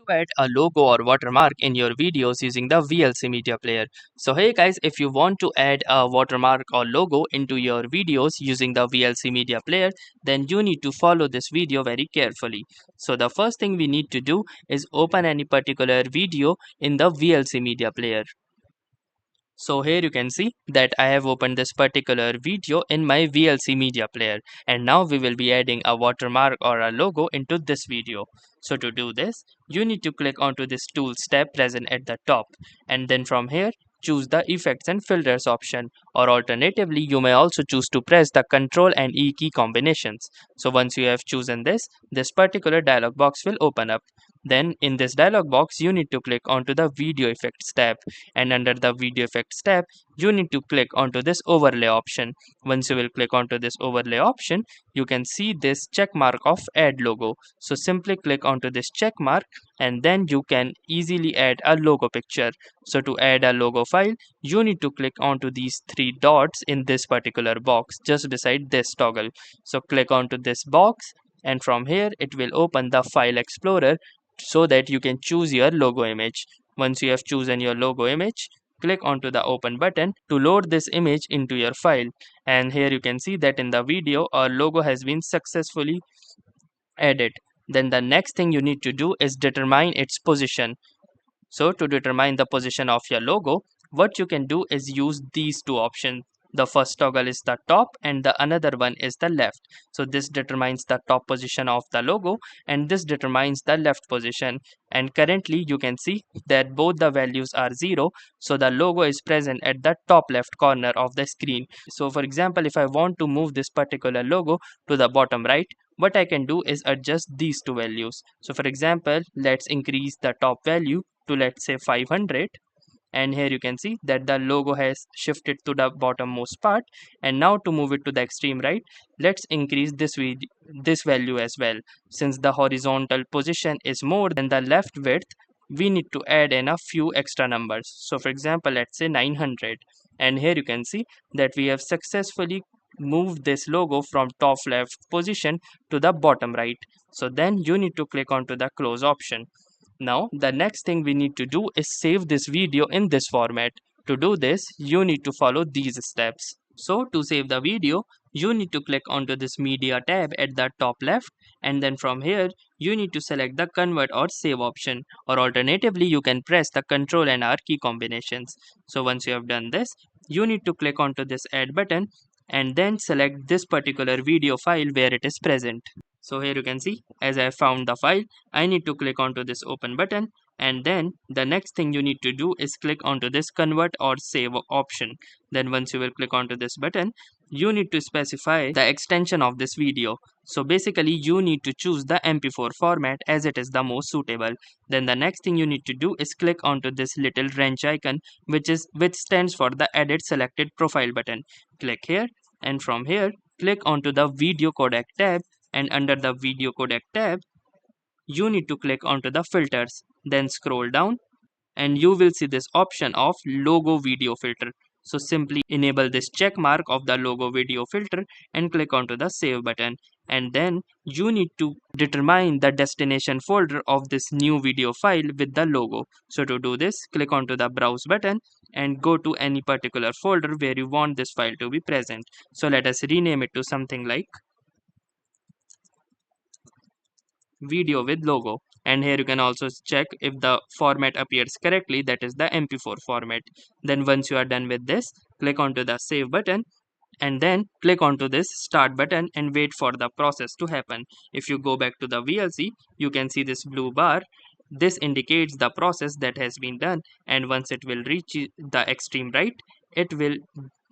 to add a logo or watermark in your videos using the VLC Media Player. So hey guys, if you want to add a watermark or logo into your videos using the VLC Media Player, then you need to follow this video very carefully. So the first thing we need to do is open any particular video in the VLC Media Player. So here you can see that I have opened this particular video in my VLC Media Player, and now we will be adding a watermark or a logo into this video. So to do this, you need to click onto this Tools tab present at the top, and then from here choose the Effects and Filters option, or alternatively you may also choose to press the Ctrl and E key combinations. So once you have chosen this particular dialog box will open up. Then in this dialog box you need to click onto the Video Effects tab, and under the Video Effects tab you need to click onto this overlay option. Once you will click onto this overlay option, you can see this check mark of add logo. So simply click onto this check mark, and then you can easily add a logo picture. So to add a logo file, you need to click onto these three dots in this particular box just beside this toggle. So click onto this box, and from here it will open the file explorer so that you can choose your logo image. Once you have chosen your logo image, click onto the open button to load this image into your file. And here you can see that in the video our logo has been successfully added. Then the next thing you need to do is determine its position. So to determine the position of your logo, what you can do is use these two options. The first toggle is the top and the another one is the left. So this determines the top position of the logo, and this determines the left position. And currently you can see that both the values are 0. So the logo is present at the top left corner of the screen. So for example, if I want to move this particular logo to the bottom right, what I can do is adjust these two values. So for example, let's increase the top value to, let's say, 500, and here you can see that the logo has shifted to the bottommost part. And now to move it to the extreme right, let's increase this value as well. Since the horizontal position is more than the left width, we need to add in a few extra numbers. So for example, let's say 900, and here you can see that we have successfully moved this logo from top left position to the bottom right. So then you need to click onto the close option. Now the next thing we need to do is save this video in this format. To do this, you need to follow these steps. So to save the video, you need to click onto this media tab at the top left, and then from here you need to select the convert or save option, or alternatively you can press the Ctrl and R key combinations. So once you have done this, you need to click onto this add button and then select this particular video file where it is present. So here you can see, as I found the file, I need to click onto this open button, and then the next thing you need to do is click onto this convert or save option. Then once you will click onto this button, you need to specify the extension of this video. So basically you need to choose the MP4 format as it is the most suitable. Then the next thing you need to do is click onto this little wrench icon which stands for the edit selected profile button. Click here, and from here click onto the video codec tab, and under the video codec tab you need to click onto the filters. Then scroll down and you will see this option of logo video filter. So simply enable this check mark of the logo video filter and click onto the save button, and then you need to determine the destination folder of this new video file with the logo. So to do this, click onto the browse button and go to any particular folder where you want this file to be present. So let us rename it to something like video with logo, and here you can also check if the format appears correctly, that is the MP4 format. Then once you are done with this, click onto the save button and then click onto this start button and wait for the process to happen. If you go back to the VLC, you can see this blue bar. This indicates the process that has been done, and once it will reach the extreme right, it will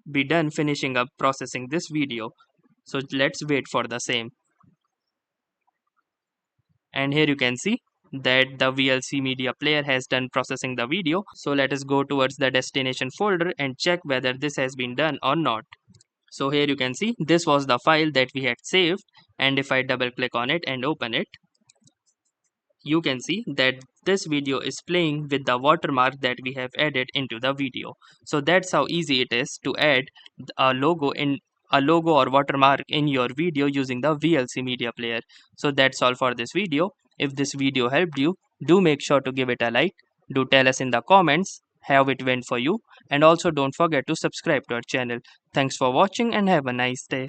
be done finishing up processing this video. So let's wait for the same. And here you can see that the VLC Media Player has done processing the video. So let us go towards the destination folder and check whether this has been done or not. So here you can see this was the file that we had saved, and if I double click on it and open it, you can see that this video is playing with the watermark that we have added into the video. So that's how easy it is to add a logo or watermark in your video using the VLC Media Player. So that's all for this video. If this video helped you, Do make sure to give it a like. Do tell us in the comments how it went for you, and also don't forget to subscribe to our channel. Thanks for watching and have a nice day.